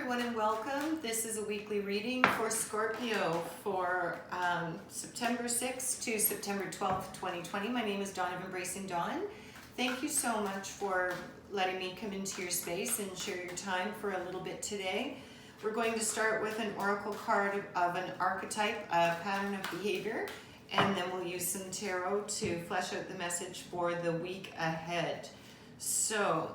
everyone and welcome. This is a weekly reading for Scorpio for September 6th to September 12th, 2020. My name is Dawn of Embracing Dawn. Thank you so much for letting me come into your space and share your time for a little bit today. We're going to start with an oracle card of an archetype, a pattern of behavior, and then we'll use some tarot to flesh out the message for the week ahead. So,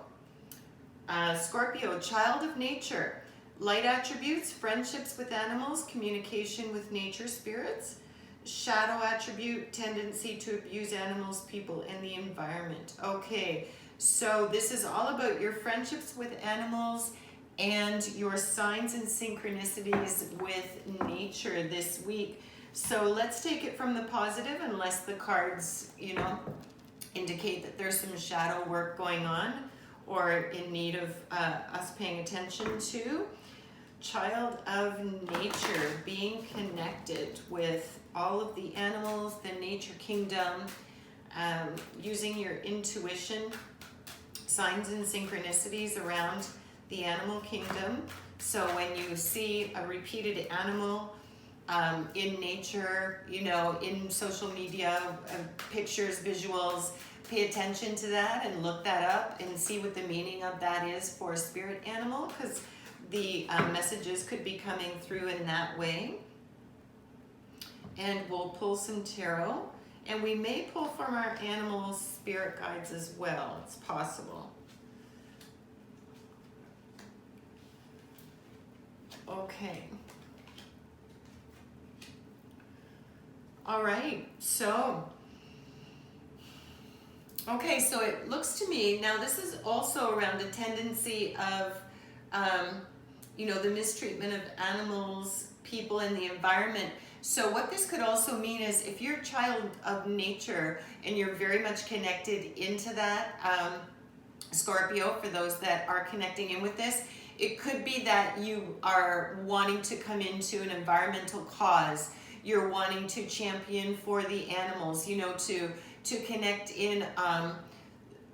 Scorpio, child of nature, light attributes, friendships with animals, communication with nature spirits, shadow attribute, tendency to abuse animals, people, and the environment. Okay, so this is all about your friendships with animals and your signs and synchronicities with nature this week. So let's take it from the positive, unless the cards, indicate that there's some shadow work going on or in need of us paying attention to. Child of nature, being connected with all of the animals, the nature kingdom, using your intuition, signs and synchronicities around the animal kingdom. So when you see a repeated animal in nature, in social media, pictures, visuals, pay attention to that and look that up and see what the meaning of that is for a spirit animal, because the messages could be coming through in that way. And we'll pull some tarot, and we may pull from our animal spirit guides as well. It's possible. Okay. All right, so it looks to me, now this is also around the tendency of, the mistreatment of animals, people, and the environment. So what this could also mean is if you're a child of nature and you're very much connected into that, Scorpio, for those that are connecting in with this, it could be that you are wanting to come into an environmental cause. You're wanting to champion for the animals, to connect in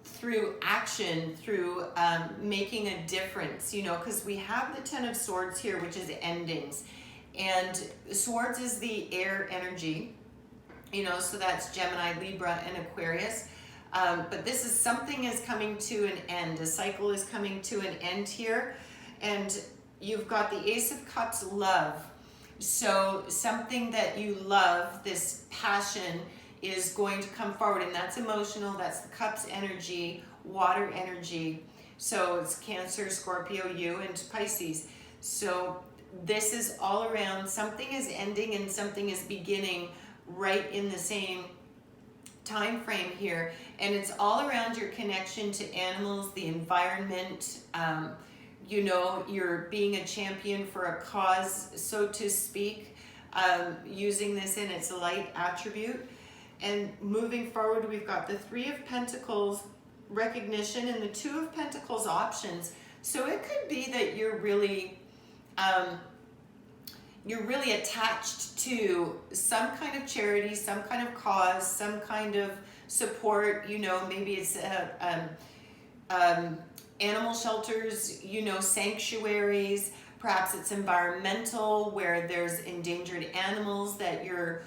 through action, through making a difference, because we have the Ten of Swords here, which is endings. And Swords is the air energy, so that's Gemini, Libra, and Aquarius. But this is something is coming to an end. A cycle is coming to an end here. And you've got the Ace of Cups, love. So something that you love, this passion, is going to come forward, and that's emotional. That's the Cups energy, water energy. So it's Cancer, Scorpio, you, and Pisces. So this is all around, something is ending and something is beginning right in the same time frame here. And it's all around your connection to animals, the environment, you're being a champion for a cause, so to speak, using this in its light attribute. And moving forward, we've got the Three of Pentacles, recognition, and the Two of Pentacles, options. So it could be that you're really attached to some kind of charity, some kind of cause, some kind of support. Maybe it's animal shelters, sanctuaries. Perhaps it's environmental, where there's endangered animals that you're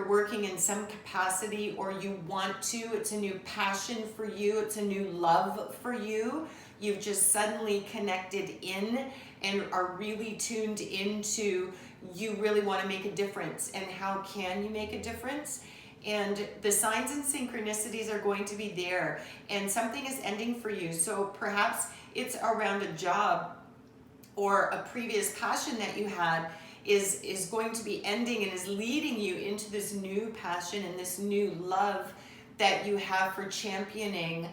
working in some capacity, or you want to. It's a new passion for you. It's a new love for you. You've just suddenly connected in and are really tuned into, you really want to make a difference. And how can you make a difference? And the signs and synchronicities are going to be there, and something is ending for you. So perhaps it's around a job, or a previous passion that you had is going to be ending and is leading you into this new passion and this new love that you have for championing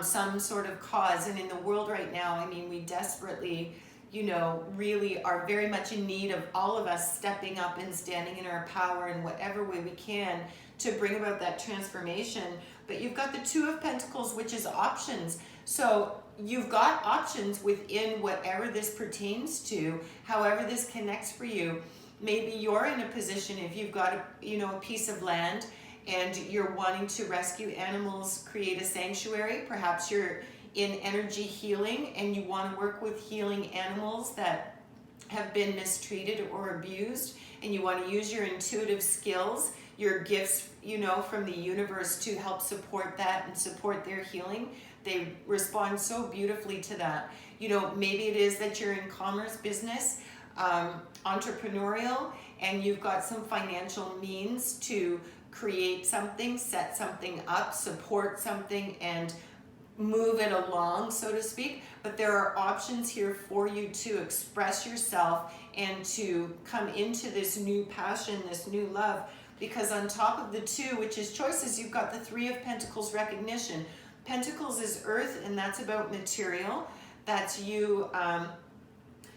some sort of cause. And in the world right now, we desperately, really are very much in need of all of us stepping up and standing in our power in whatever way we can to bring about that transformation. But you've got the Two of Pentacles, which is options. So you've got options within whatever this pertains to, however this connects for you. Maybe you're in a position, if you've got a piece of land and you're wanting to rescue animals, create a sanctuary. Perhaps you're in energy healing and you want to work with healing animals that have been mistreated or abused, and you want to use your intuitive skills, your gifts, from the universe to help support that and support their healing. They respond so beautifully to that. Maybe it is that you're in commerce, business, entrepreneurial, and you've got some financial means to create something, set something up, support something, and move it along, so to speak. But there are options here for you to express yourself and to come into this new passion, this new love. Because on top of the 2, which is choices, you've got the 3 of Pentacles, recognition. Pentacles is earth, and that's about material. That's you.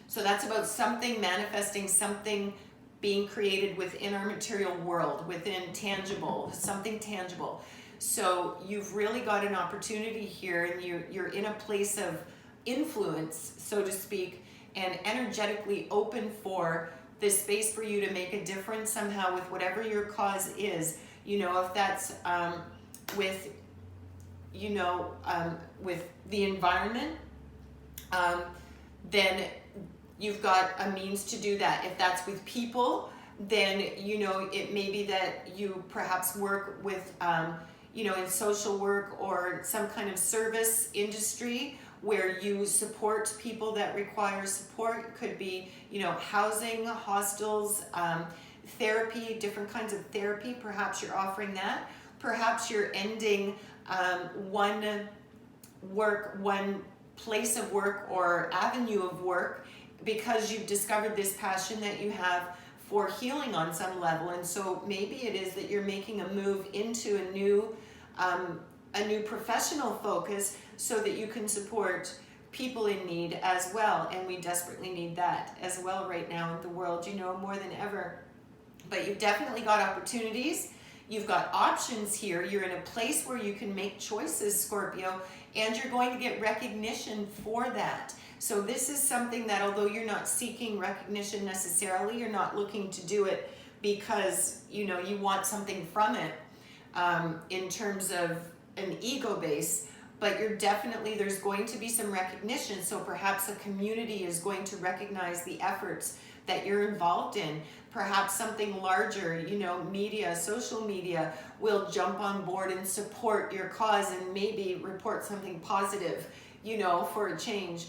So that's about something manifesting, something being created within our material world, within something tangible. So you've really got an opportunity here, and you're in a place of influence, so to speak, and energetically open for this space for you to make a difference somehow with whatever your cause is. If that's with the environment, then you've got a means to do that. If that's with people, then it may be that you perhaps work with in social work or some kind of service industry where you support people that require support. It could be housing, hostels, therapy, different kinds of therapy. Perhaps you're offering that. Perhaps you're ending one place of work or avenue of work because you've discovered this passion that you have for healing on some level. And so maybe it is that you're making a move into a new professional focus so that you can support people in need as well. And we desperately need that as well right now in the world, more than ever. But you've definitely got opportunities. You've got options here. You're in a place where you can make choices, Scorpio, and you're going to get recognition for that. So this is something that, although you're not seeking recognition necessarily, you're not looking to do it because, you want something from it in terms of an ego base, but there's going to be some recognition. So perhaps a community is going to recognize the efforts that you're involved in. Perhaps something larger, media, social media will jump on board and support your cause and maybe report something positive, for a change.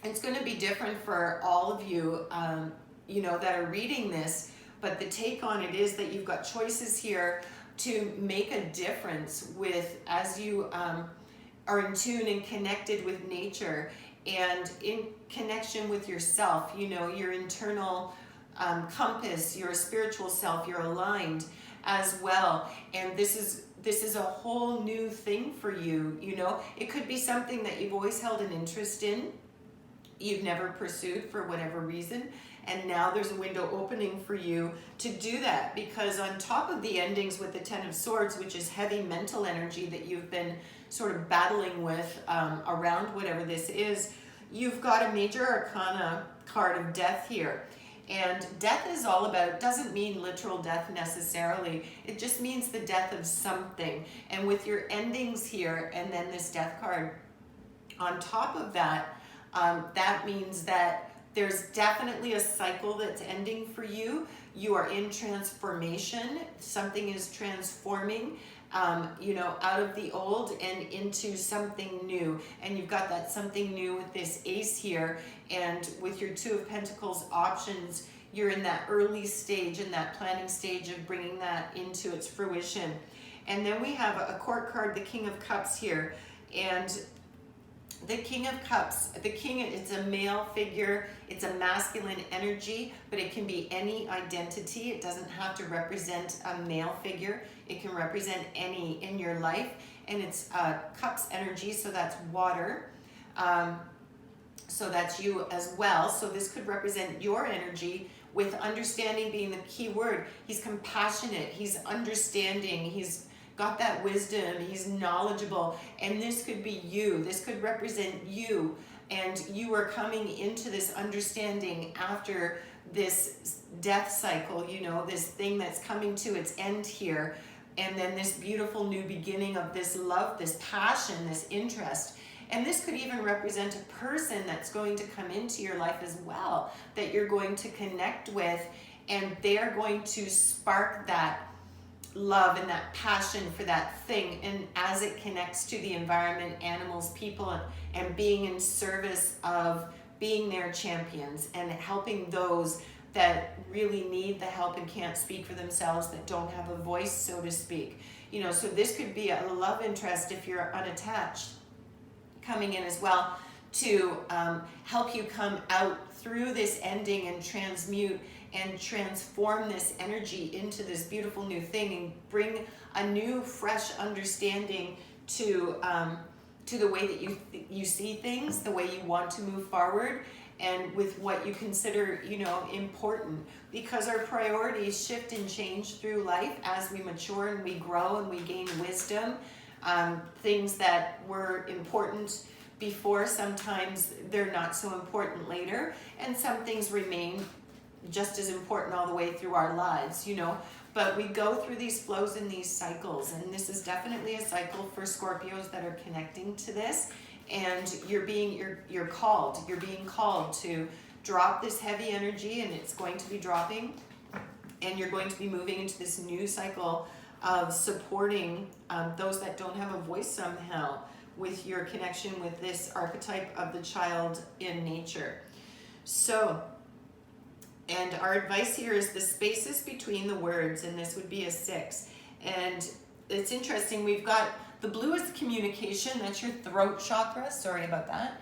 It's going to be different for all of you, that are reading this, but the take on it is that you've got choices here to make a difference as you are in tune and connected with nature and in connection with yourself, your internal compass, your spiritual self, you're aligned as well. And this is a whole new thing for you. It could be something that you've always held an interest in, you've never pursued for whatever reason, and now there's a window opening for you to do that, because on top of the endings with the 10 of Swords, which is heavy mental energy that you've been sort of battling with around whatever this is, you've got a major arcana card of death here. And death is all about, doesn't mean literal death necessarily, it just means the death of something. And with your endings here and then this death card on top of that, that means that there's definitely a cycle that's ending for you. You are in transformation. Something is transforming, out of the old and into something new. And you've got that something new with this ace here. And with your 2 of Pentacles options, you're in that early stage, in that planning stage of bringing that into its fruition. And then we have a court card, the King of Cups here. And the King of Cups, it's a male figure, it's a masculine energy, but it can be any identity. It doesn't have to represent a male figure. It can represent any in your life. And it's Cups energy, so that's water. So that's you as well. So this could represent your energy, with understanding being the key word. He's compassionate, he's understanding, he's got that wisdom, he's knowledgeable, and this could be you. This could represent you, and you are coming into this understanding after this death cycle, this thing that's coming to its end here, and then this beautiful new beginning of this love, this passion, this interest. And this could even represent a person that's going to come into your life as well, that you're going to connect with, and they're going to spark that love and that passion for that thing. And as it connects to the environment, animals, people, and being in service of being their champions and helping those that really need the help and can't speak for themselves, that don't have a voice, so to speak. So this could be a love interest if you're unattached coming in as well, to help you come out through this ending and transmute and transform this energy into this beautiful new thing, and bring a new, fresh understanding to the way that you see things, the way you want to move forward, and with what you consider, important. Because our priorities shift and change through life as we mature and we grow and we gain wisdom. Things that were important before, sometimes they're not so important later, and some things remain just as important all the way through our lives, but we go through these flows and these cycles, and this is definitely a cycle for Scorpios that are connecting to this. And you're being called to drop this heavy energy, and it's going to be dropping, and you're going to be moving into this new cycle of supporting those that don't have a voice somehow, with your connection with this archetype of the child in nature. So, and our advice here is the spaces between the words, and this would be a 6. And it's interesting, we've got the blue is communication, that's your throat chakra, sorry about that.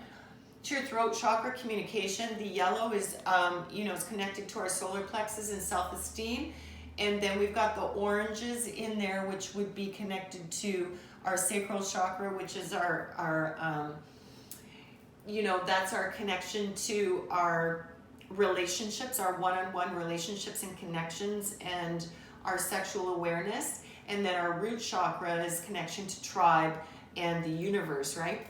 It's your throat chakra, communication. The yellow is, is connected to our solar plexus and self-esteem. And then we've got the oranges in there, which would be connected to our sacral chakra, which is our that's our connection to our relationships, our one-on-one relationships and connections, and our sexual awareness. And then our root chakra is connection to tribe and the universe, right?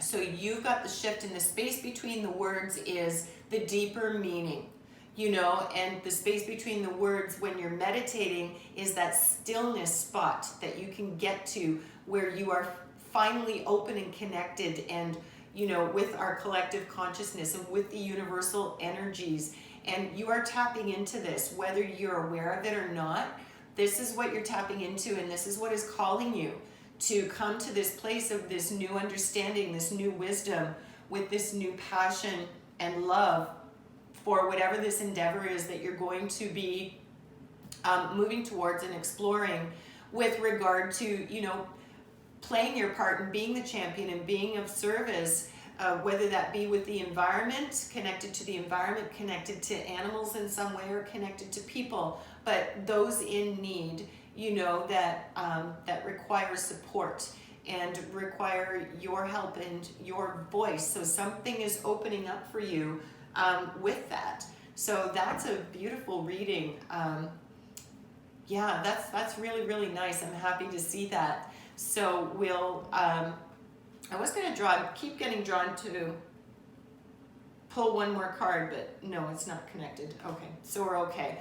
So you've got the shift, in the space between the words is the deeper meaning, and the space between the words when you're meditating is that stillness spot that you can get to, where you are finally open and connected, and with our collective consciousness and with the universal energies. And you are tapping into this, whether you're aware of it or not. This is what you're tapping into, and this is what is calling you to come to this place of this new understanding, this new wisdom, with this new passion and love for whatever this endeavor is that you're going to be moving towards and exploring, with regard to, playing your part and being the champion and being of service, whether that be with the environment, connected to the environment, connected to animals in some way, or connected to people, but those in need, that require support and require your help and your voice. So something is opening up for you with that. So that's a beautiful reading. That's really, really nice. I'm happy to see that. So we'll, I was going to keep getting drawn to pull one more card, but no, it's not connected. Okay, so we're okay.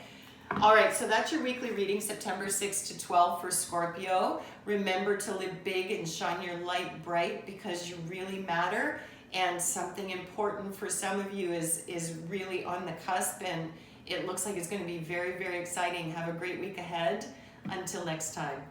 All right, so that's your weekly reading, September 6 to 12 for Scorpio. Remember to live big and shine your light bright, because you really matter, and something important for some of you is really on the cusp, and it looks like it's going to be very, very exciting. Have a great week ahead. Until next time.